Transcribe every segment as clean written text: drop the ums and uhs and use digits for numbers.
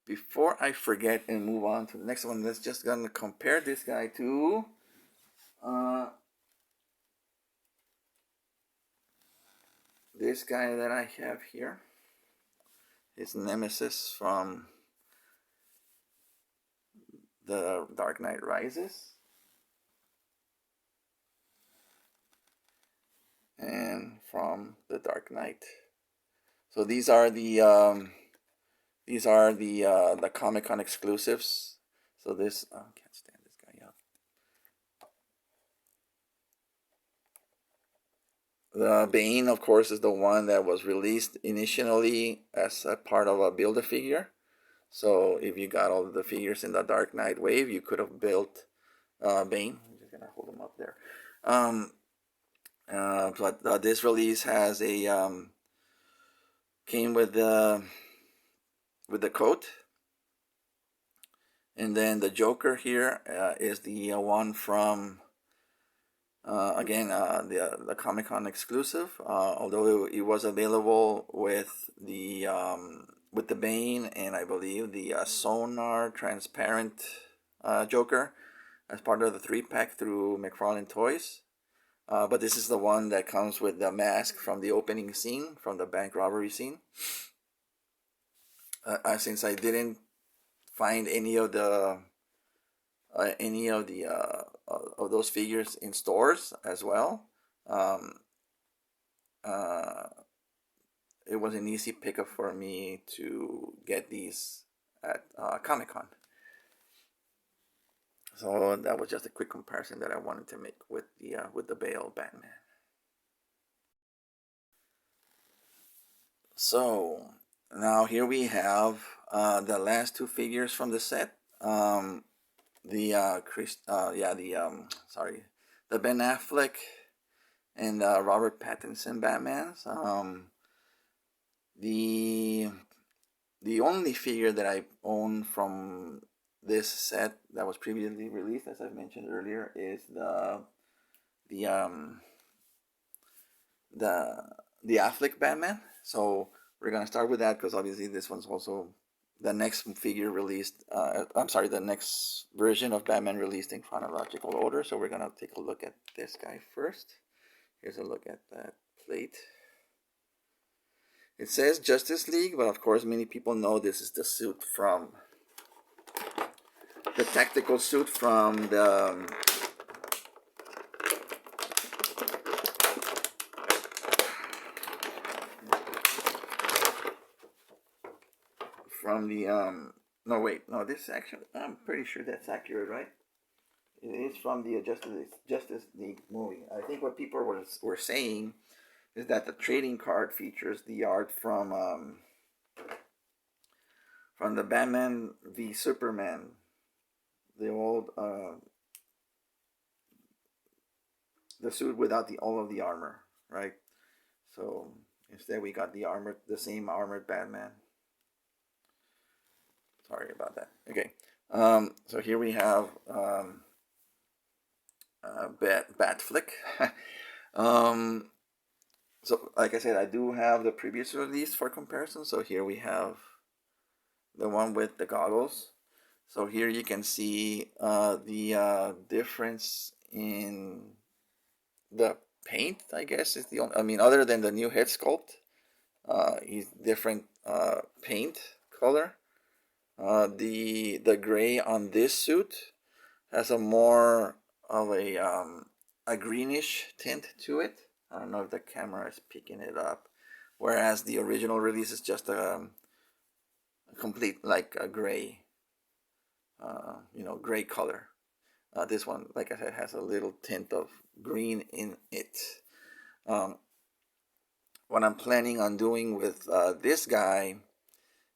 before I forget and move on to the next one, let's just gonna compare this guy to this guy that I have here. His nemesis from The Dark Knight Rises. And from The Dark Knight. So these are the Comic-Con exclusives. So this can't stand this guy up. The Bane, of course, is the one that was released initially as a part of a Build-A-Figure. So if you got all the figures in the Dark Knight wave, you could have built Bane. I'm just gonna hold him up there. But this release has a came with the coat, and then the Joker here is the one from the Comic-Con exclusive. Although it was available with the Bane and I believe the Sonar transparent Joker as part of the 3-pack through McFarlane Toys. But this is the one that comes with the mask from the opening scene, from the bank robbery scene. Since I didn't find any of those figures in stores as well, it was an easy pickup for me to get these at Comic-Con. So that was just a quick comparison that I wanted to make with the Bale Batman. So now here we have the last two figures from the set. The Ben Affleck and Robert Pattinson Batmans. The only figure that I own from this set that was previously released, as I mentioned earlier, is the Afleck Batman. So we're gonna start with that because obviously this one's also the next figure released. The next version of Batman released in chronological order. So we're gonna take a look at this guy first. Here's a look at that plate. It says Justice League, but of course many people know this is the suit from the tactical suit from the this actually, I'm pretty sure that's accurate, right? It is from the Justice League movie. I think what people were saying is that the trading card features the art from the Batman v Superman, the old the suit without all of the armor, right? So instead we got the same armored Batman. Sorry about that. Okay, so here we have Batfleck. So like I said, I do have the previous release for comparison. So here we have the one with the goggles. So here you can see the difference in the paint, I guess is the only, I mean, other than the new head sculpt, is different paint color. The gray on this suit has a more of a greenish tint to it. I don't know if the camera is picking it up. Whereas the original release is just a complete like a gray, gray color. This one, like I said, has a little tint of green in it. What I'm planning on doing with this guy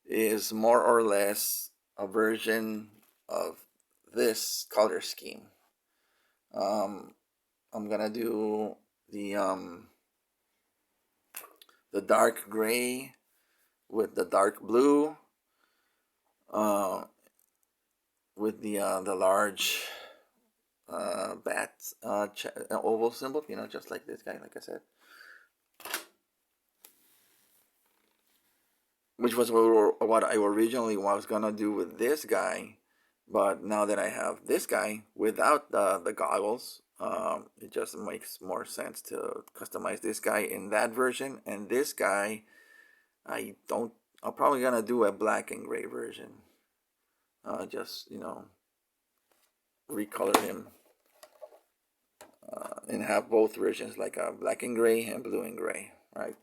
is more or less a version of this color scheme. I'm gonna do the dark gray with the dark blue, with the large bat oval symbol, just like this guy, like I said. which was what I originally was gonna do with this guy, but now that I have this guy without the goggles, it just makes more sense to customize this guy in that version. And this guy, I don't. I'm probably gonna do a black and gray version. Just recolor him and have both versions, like black and gray and blue and gray, right?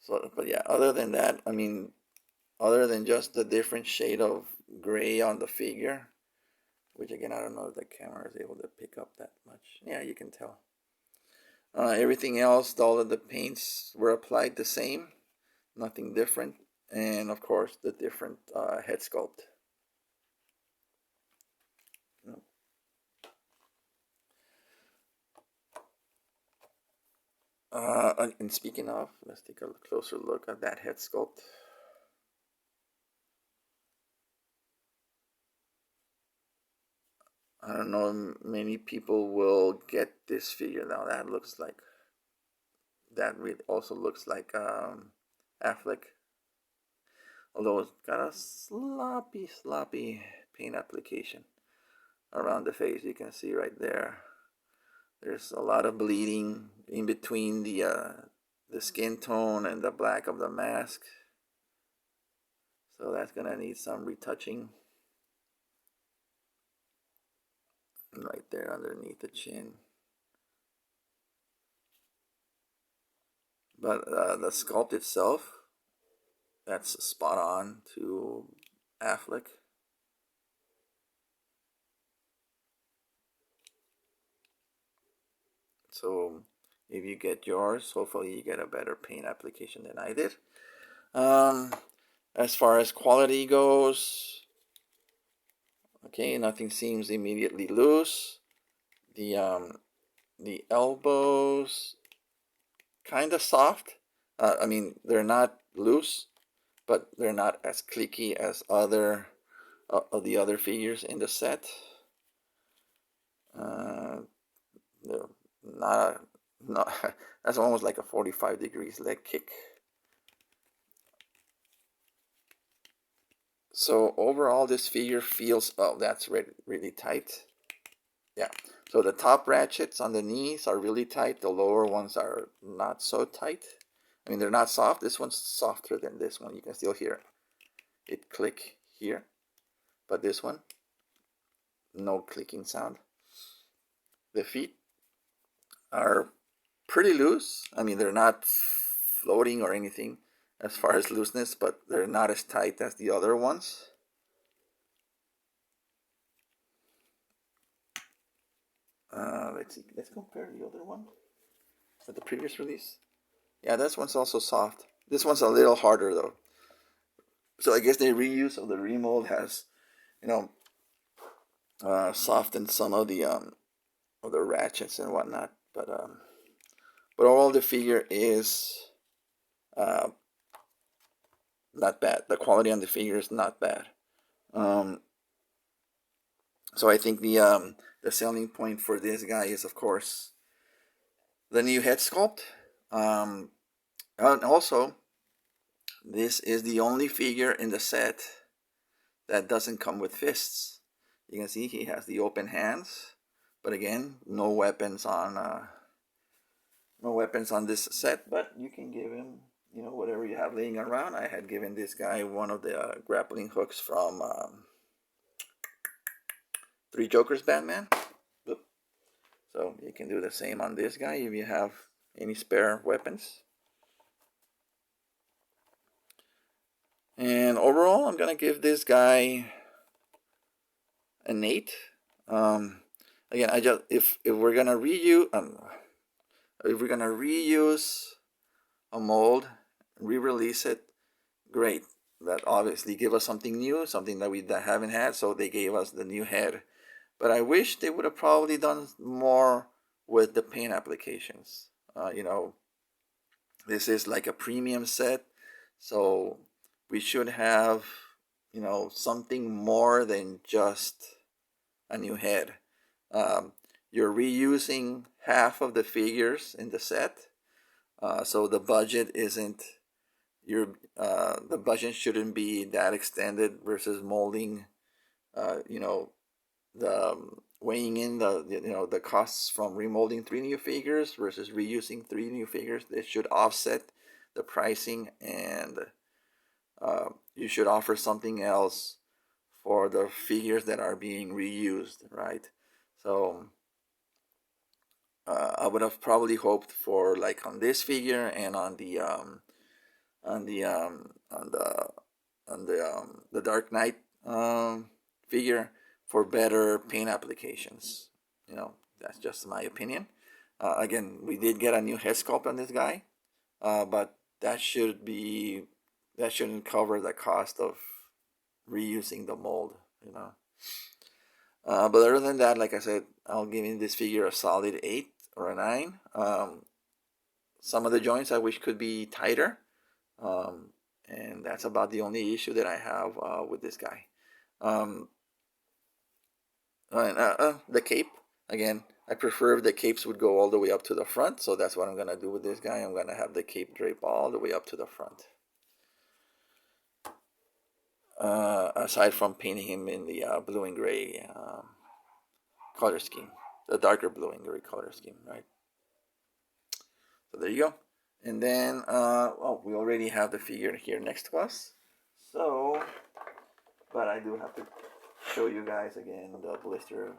So, but yeah, other than that, I mean, other than just the different shade of gray on the figure, which again, I don't know if the camera is able to pick up that much. Yeah, you can tell. Everything else, all of the paints were applied the same, nothing different. And of course, the different head sculpt. And speaking of, let's take a closer look at that head sculpt. I don't know, many people will get this figure now. That looks like, that really also looks like Afleck. Although it's got a sloppy paint application around the face. You can see right there. There's a lot of bleeding in between the skin tone and the black of the mask. So that's gonna need some retouching. Right there underneath the chin. But the sculpt itself, that's spot on to Afleck. So if you get yours, hopefully you get a better paint application than I did. As far as quality goes, okay, nothing seems immediately loose. The elbows kind of soft. I mean, they're not loose, but they're not as clicky as other of the other figures in the set. They're not that's almost like a 45 degrees leg kick. So overall, this figure feels, oh, that's really tight. Yeah. So the top ratchets on the knees are really tight. The lower ones are not so tight. I mean, they're not soft. This one's softer than this one. You can still hear it click here. But this one, no clicking sound. The feet are pretty loose. I mean, they're not floating or anything as far as looseness, but they're not as tight as the other ones. Let's see. Let's compare the other one with the previous release. Yeah, this one's also soft. This one's a little harder though. So I guess the reuse of the remold has, softened some of the ratchets and whatnot. But overall, the figure is not bad. The quality on the figure is not bad. So I think the selling point for this guy is, of course, the new head sculpt. And also, this is the only figure in the set that doesn't come with fists. You can see he has the open hands, but again, no weapons on this set. But you can give him, whatever you have laying around. I had given this guy one of the grappling hooks from Three Jokers Batman. So you can do the same on this guy if you have any spare weapons. And overall, I'm gonna give this guy an 8. Again, if we're gonna reuse a mold, re-release it, great. That obviously give us something new, something that we haven't had. So they gave us the new head, but I wish they would have probably done more with the paint applications. This is like a premium set, so we should have, something more than just a new head. You're reusing half of the figures in the set, so the budget isn't, the budget shouldn't be that extended versus molding. You know, the weighing in the costs from remolding three new figures versus reusing three new figures. They should offset the pricing, and you should offer something else for the figures that are being reused, right? So I would have probably hoped for, like, on this figure and on the on the on the Dark Knight figure, for better paint applications. You know, that's just my opinion. Again, we did get a new head sculpt on this guy, but that shouldn't cover the cost of reusing the mold. You know. But other than that, like I said, I'll give in this figure a solid 8 or a 9. Some of the joints I wish could be tighter, and that's about the only issue that I have with this guy. The cape, again, I prefer if the capes would go all the way up to the front, so that's what I'm going to do with this guy. I'm going to have the cape drape all the way up to the front. Aside from painting him in the blue and gray color scheme, the darker blue and gray color scheme, right? So there you go. And then, we already have the figure here next to us. So, but I do have to show you guys again the blister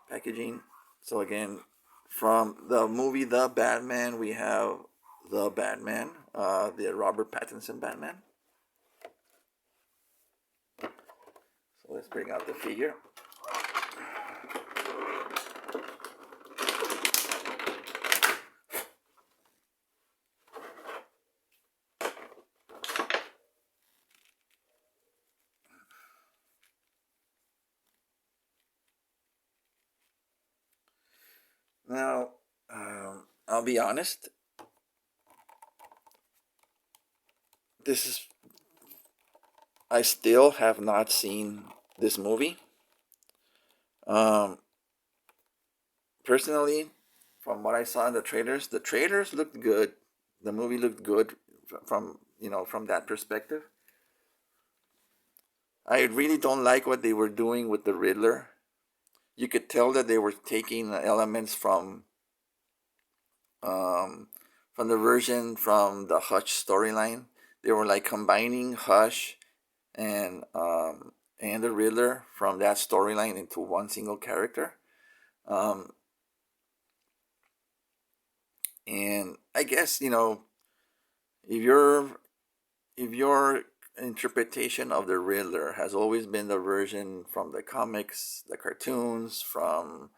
packaging. So again, from the movie The Batman, we have the Batman, the Robert Pattinson Batman. So let's bring out the figure. Now, I'll be honest. I still have not seen this movie. Personally, from what I saw in the trailers looked good. The movie looked good from that perspective. I really don't like what they were doing with the Riddler. You could tell that they were taking elements from the version from the Hush storyline. They were like combining Hush and the Riddler from that storyline into one single character. And I guess, if your interpretation of the Riddler has always been the version from the comics, the cartoons, from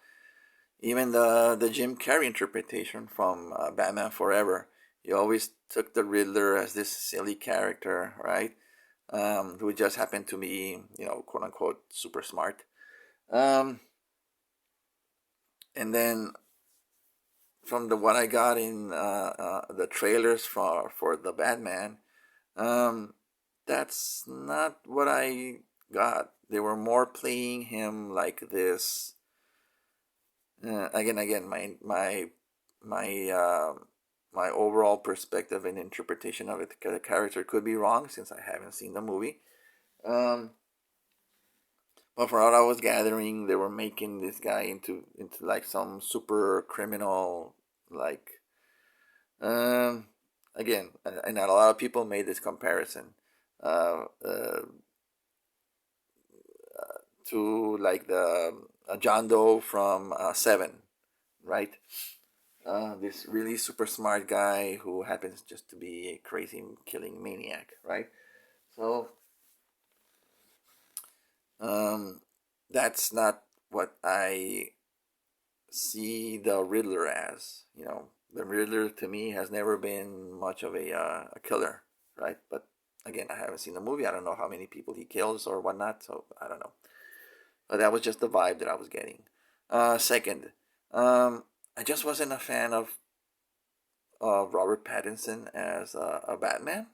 even the Jim Carrey interpretation from Batman Forever, you always took the Riddler as this silly character, right? Who just happened to be, quote unquote, super smart. And then from what I got in the trailers for the Batman, that's not what I got. They were more playing him like this. Again, my overall perspective and interpretation of it, the character could be wrong since I haven't seen the movie. But from what I was gathering, they were making this guy into like some super criminal, like. Again, and a lot of people made this comparison to like the John Doe from Seven, right? This really super smart guy who happens just to be a crazy killing maniac, right? So that's not what I see the Riddler as. The Riddler to me has never been much of a killer, right? But again, I haven't seen the movie. I don't know how many people he kills or whatnot, so I don't know. But that was just the vibe that I was getting. Second, I just wasn't a fan of Robert Pattinson as a Batman.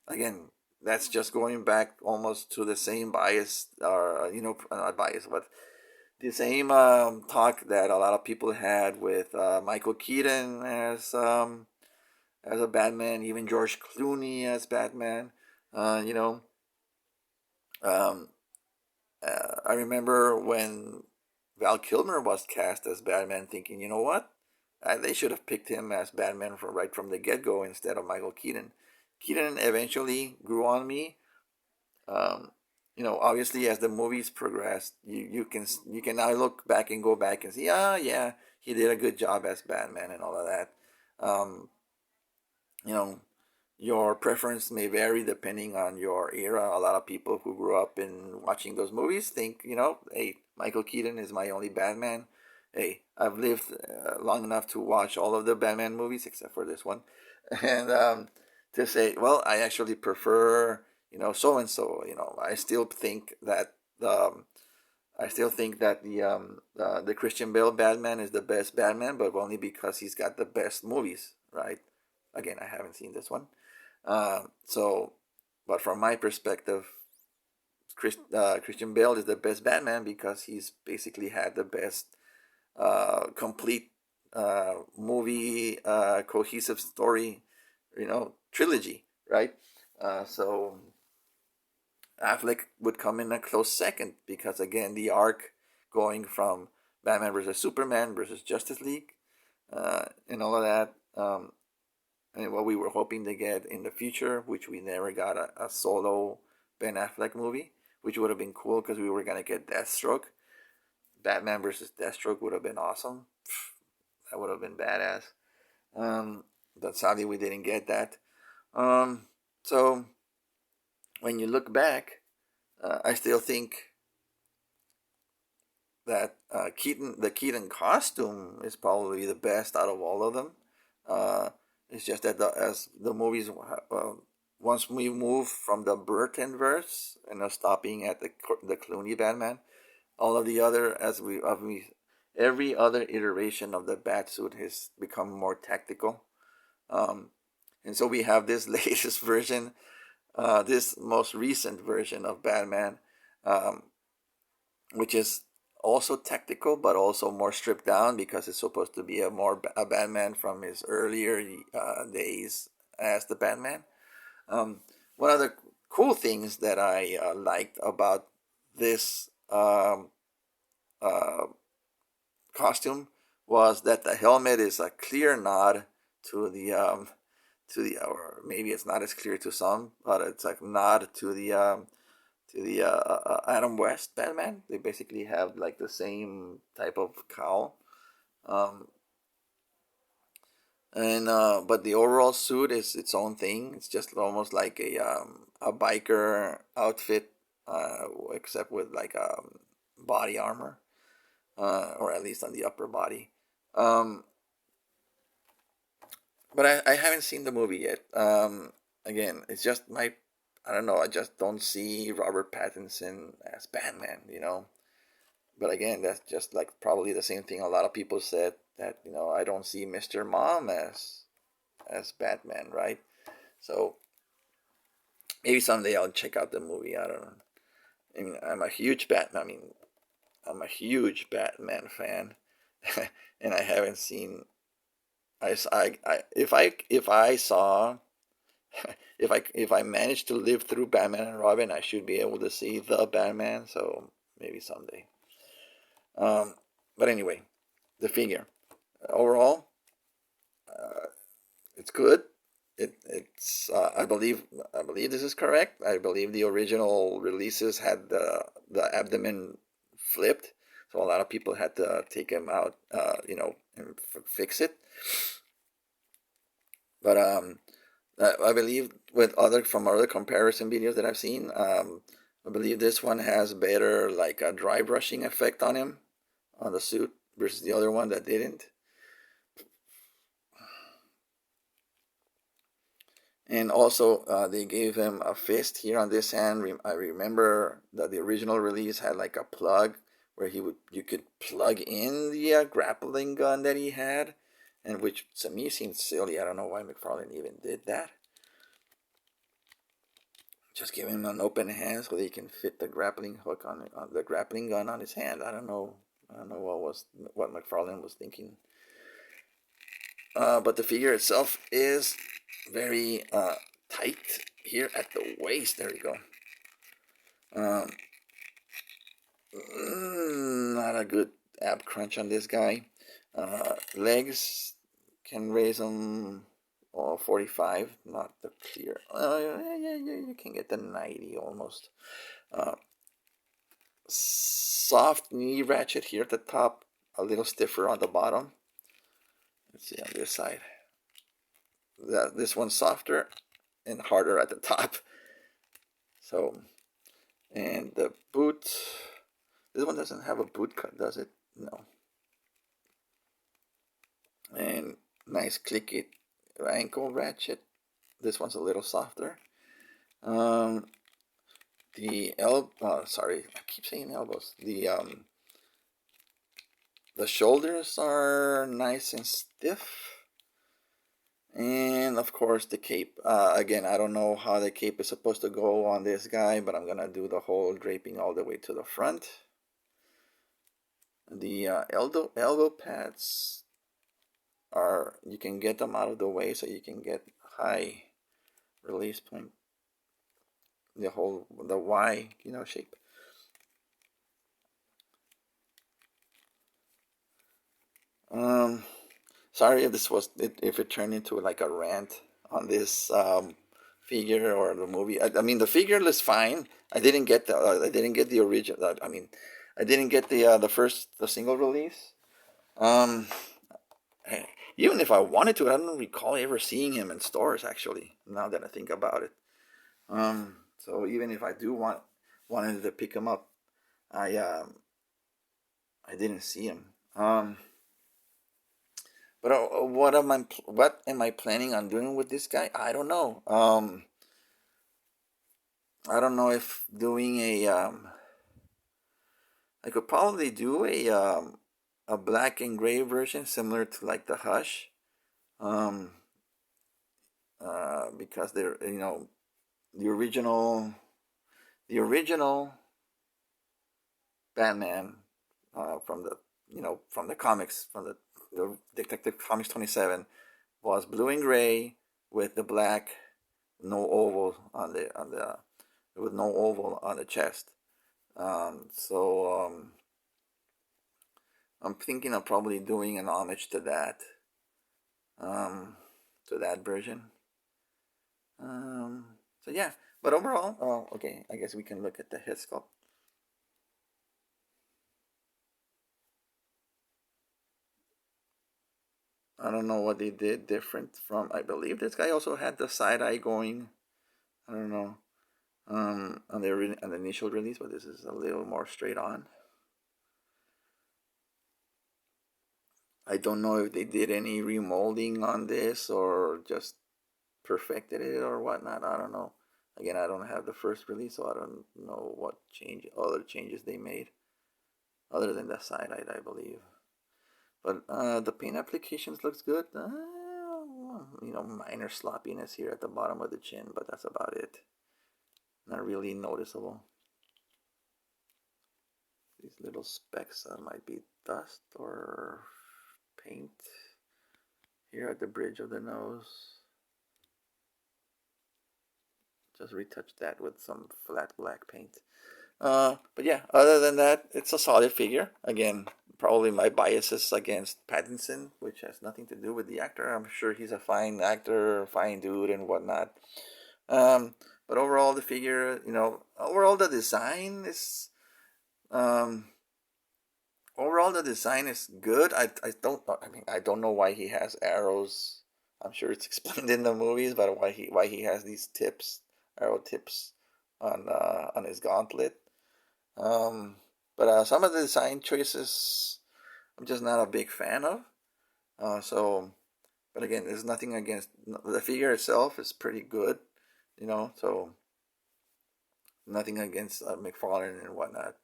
Again, that's just going back almost to the same bias, or not bias, but the same talk that a lot of people had with Michael Keaton as as a Batman, even George Clooney as Batman. You know, um, I remember when Val Kilmer was cast as Batman, thinking, you know what, they should have picked him as Batman from right from the get go instead of Michael Keaton. Keaton eventually grew on me. Um, you know, obviously as the movies progressed, you can now look back and go back and see, ah, yeah, he did a good job as Batman and all of that. Um, you know, your preference may vary depending on your era. A lot of people who grew up in watching those movies think, you know, hey, Michael Keaton is my only Batman. Hey, I've lived long enough to watch all of the Batman movies except for this one, and to say, well, I actually prefer, you know, so and so. You know, I still think that the Christian Bale Batman is the best Batman, but only because he's got the best movies, right? Again, I haven't seen this one. So, but from my perspective, Christian Bale is the best Batman because he's basically had the best complete movie, cohesive story, you know, trilogy, right? So Affleck would come in a close second because again, the arc going from Batman versus Superman versus Justice League, and all of that. And what we were hoping to get in the future, which we never got, a solo Ben Affleck movie, which would have been cool because we were gonna get Deathstroke. Batman versus Deathstroke would have been awesome. That would have been badass. But sadly, we didn't get that. So when you look back, I still think that the Keaton costume is probably the best out of all of them. It's just that as the movies, once we move from the Burton verse and stopping at the Clooney Batman, all of the other every other iteration of the Batsuit has become more tactical. Um, and so we have this latest version, this most recent version of Batman, um, which is also tactical but also more stripped down because it's supposed to be a Batman from his earlier days as the Batman. One of the cool things that I liked about this uh, costume was that the helmet is a clear nod to the or maybe it's not as clear to some, but it's a nod to the Adam West Batman. They basically have like the same type of cowl, um, and but the overall suit is its own thing. It's just almost like a biker outfit, except with like body armor, or at least on the upper body. Um, but I haven't seen the movie yet. Again, it's just my, I don't know. I just don't see Robert Pattinson as Batman. You know, but again, that's just like probably the same thing a lot of people said that, you know, I don't see Mr. Mom as Batman, right? So maybe someday I'll check out the movie. I don't know. I mean, I'm a huge Batman fan, and I haven't seen. I if I saw if I manage to live through Batman and Robin, I should be able to see the Batman. So maybe someday. Um, but anyway, the figure overall, it's good. It's I believe this is correct. I believe the original releases had the abdomen flipped, so a lot of people had to take him out, you know, and fix it. But I believe with other from other comparison videos that I've seen, I believe this one has better like a dry brushing effect on him on the suit versus the other one that didn't. And also, they gave him a fist here on this hand. I remember that the original release had like a plug where you could plug in the grappling gun that he had, and which to me seems silly. I don't know why McFarlane even did that. Just give him an open hand so they can fit the grappling hook on the grappling gun on his hand. I don't know. I don't know what McFarlane was thinking. But the figure itself is very tight here at the waist. There we go. Um, Not a good ab crunch on this guy. Legs can raise them 45, not the clear. Yeah, you can get the 90 almost. Uh, Soft knee ratchet here at the top, a little stiffer on the bottom. Let's see on this side. This one's softer and harder at the top. So, and the boot, this one doesn't have a boot cut, does it? No. And nice clicky ankle ratchet. This one's a little softer. Sorry, I keep saying elbows. The shoulders are nice and stiff. And of course the cape. Again, I don't know how the cape is supposed to go on this guy, but I'm gonna do the whole draping all the way to the front. The elbow pads you can get them out of the way so you can get high release point. The Y, shape. Sorry if it turned into like a rant on this figure or the movie. I mean, the figure is fine. I didn't get the original. I didn't get the single release. Um, Even if I wanted to, I don't recall ever seeing him in stores. Actually, now that I think about it. So even if I wanted to pick him up, I didn't see him. But what am I planning on doing with this guy? I don't know. I don't know if doing I could probably do a black and gray version similar to like the Hush. Um, because they're the original Batman from the comics, from the Detective Comics 27, was blue and gray with the black, no oval on the with no oval on the chest. I'm thinking of probably doing an homage to that version. So yeah, but overall, okay, I guess we can look at the head sculpt. I don't know what they did different from. I believe this guy also had the side eye going. I don't know. On the initial release, but this is a little more straight on. I don't know if they did any remolding on this or just perfected it or whatnot. I don't know. Again, I don't have the first release, so I don't know what other changes they made, other than the side eye, I believe. But the paint applications looks good. Minor sloppiness here at the bottom of the chin, but that's about it. Not really noticeable. These little specks might be dust or paint here at the bridge of the nose. Just retouch that with some flat black paint. But yeah, other than that, it's a solid figure. Again, probably my biases against Pattinson, which has nothing to do with the actor. I'm sure he's a fine actor, fine dude, and whatnot. But overall, the figure, overall the design is, good. I don't know why he has arrows. I'm sure it's explained in the movies, but why he has these arrow tips on his gauntlet. But some of the design choices I'm just not a big fan of. But again, there's nothing against the figure itself is pretty good, so nothing against McFarlane and whatnot.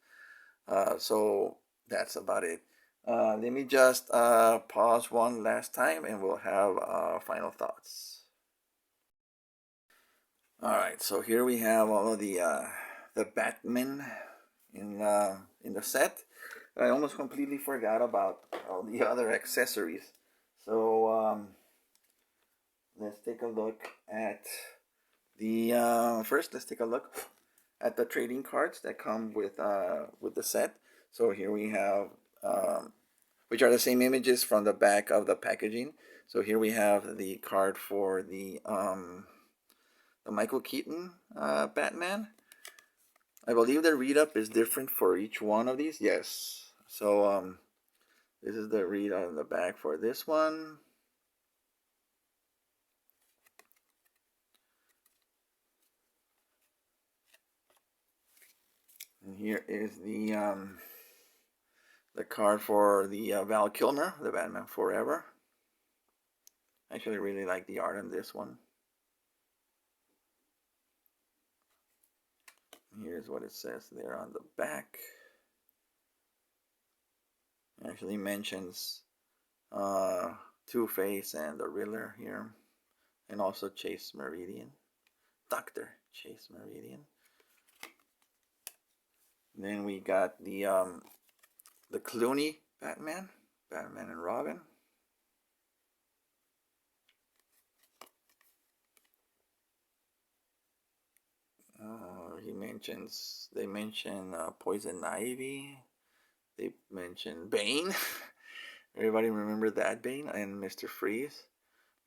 So that's about it. Let me just pause one last time and we'll have final thoughts. All right, so here we have all of the Batmen in the set. I almost completely forgot about all the other accessories. So let's take a look at the first. Let's take a look at the trading cards that come with the set. So here we have which are the same images from the back of the packaging. So here we have the card for the Michael Keaton Batman. I believe the read up is different for each one of these. Yes. So this is the read on the back for this one. And here is the card for the Val Kilmer, the Batman Forever. I actually really like the art on this one. Here's what it says there on the back. It actually mentions Two-Face and the Riddler here, and also Chase Meridian, Dr. Chase Meridian. Then we got the Clooney Batman, Batman and Robin. They mention Poison Ivy. They mention Bane. Everybody remember that Bane and Mr. Freeze,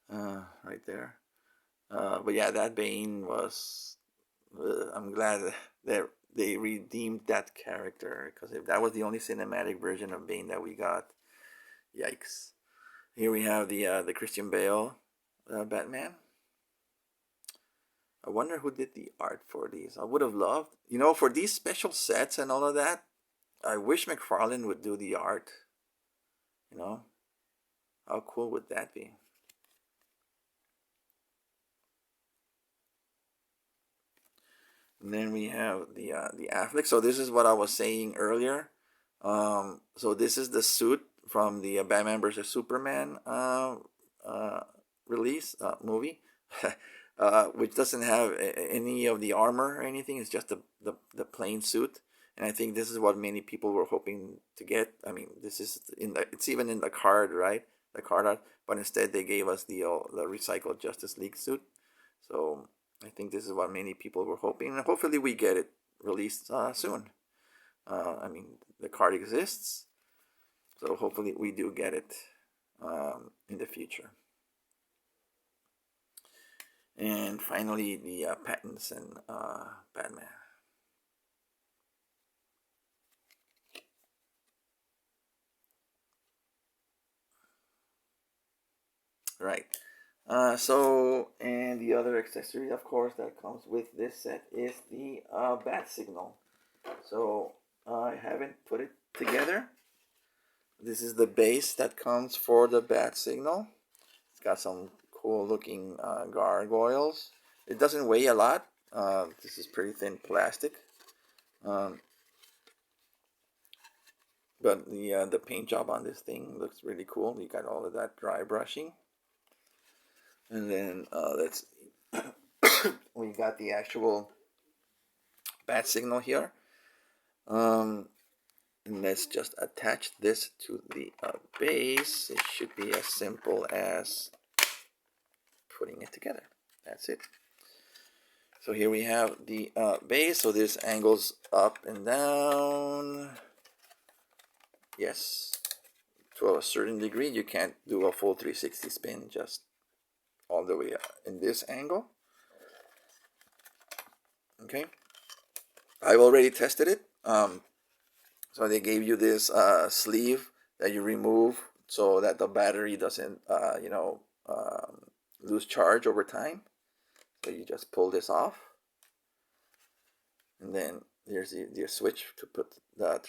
right there. But yeah, that Bane was. I'm glad that they redeemed that character, because if that was the only cinematic version of Bane that we got, yikes. Here we have the Christian Bale Batman. I wonder who did the art for these. I would have loved, for these special sets and all of that, I wish McFarlane would do the art. How cool would that be? And then we have the Afleck. So this is what I was saying earlier. So this is the suit from the Batman vs Superman release movie, which doesn't have any of the armor or anything. It's just the plain suit. And I think this is what many people were hoping to get. I mean, this is it's even in the card, right? The card art, but instead they gave us the recycled Justice League suit. So I think this is what many people were hoping, and hopefully we get it released soon. I mean, the card exists, so hopefully we do get it in the future. And finally, the Pattinson Batman. Right. And the other accessory, of course, that comes with this set is the bat signal. So I haven't put it together. This is the base that comes for the bat signal. It's got some cool looking gargoyles. It doesn't weigh a lot. This is pretty thin plastic. But the paint job on this thing looks really cool. You got all of that dry brushing. And then let's we got the actual bat signal here. And let's just attach this to the base. It should be as simple as putting it together. That's it. So here we have the base. So this angles up and down. Yes, to a certain degree. You can't do a full 360 spin just all the way in this angle. Okay, I've already tested it. So they gave you this sleeve that you remove so that the battery doesn't lose charge over time. So you just pull this off, and then there's the switch to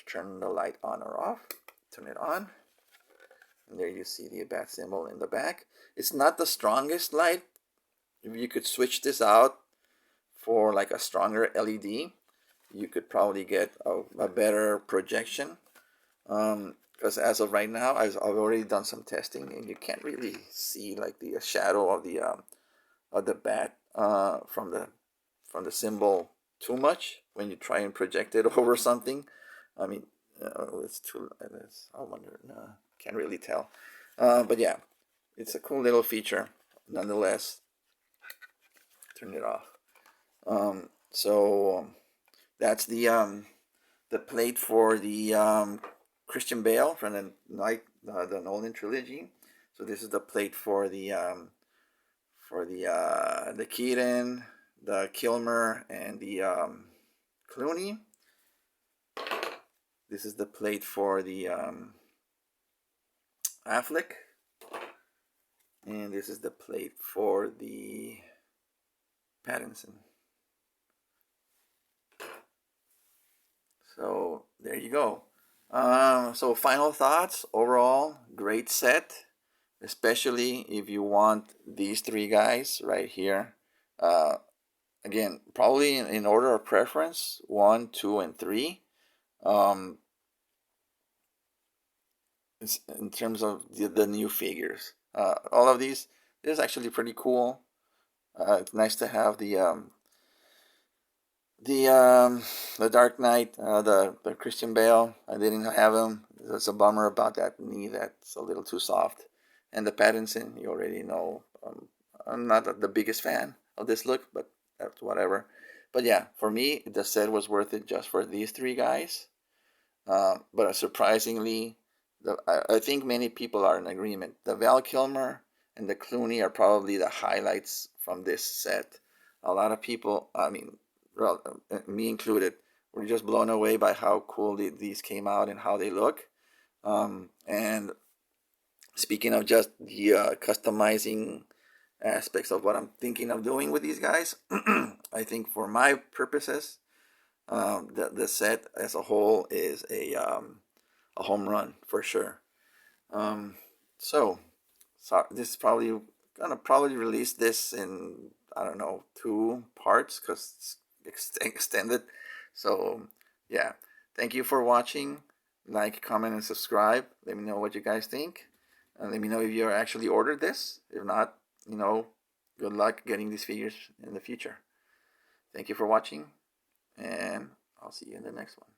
turn the light on or off. Turn it on, and there you see the bat symbol in the back. It's not the strongest light. If you could switch this out for like a stronger LED, you could probably get a better projection. Because as of right now, I've already done some testing, and you can't really see like the shadow of the bat from the symbol too much when you try and project it over something. I mean, I wonder. No, can't really tell. But yeah, it's a cool little feature nonetheless, turn it off. So that's the plate for the Christian Bale from the Nolan trilogy. So this is the plate for the Keaton, the Kilmer, and the Clooney. This is the plate for the Afleck, and this is the plate for the Pattinson. So there you go. So final thoughts. Overall, great set, especially if you want these three guys right here. Again, probably in order of preference, 1, 2, and 3. In terms of the new figures, all of these, this is actually pretty cool. It's nice to have the Dark Knight, the Christian Bale. I didn't have him. It's a bummer about that knee. That's a little too soft. And the Pattinson, you already know. I'm not the biggest fan of this look, but that's whatever. But yeah, for me, the set was worth it just for these three guys. But surprisingly, I think many people are in agreement. The Val Kilmer and the Clooney are probably the highlights from this set. A lot of people, I mean, me included, were just blown away by how cool these came out and how they look. And speaking of just the customizing aspects of what I'm thinking of doing with these guys, I think for my purposes, the set as a whole is a home run for sure. So this is probably gonna release this in, I don't know, 2 parts because it's extended. So yeah, thank you for watching. Like, comment, and subscribe. Let me know what you guys think, and let me know if you actually ordered this. If not, good luck getting these figures in the future. Thank you for watching, and I'll see you in the next one.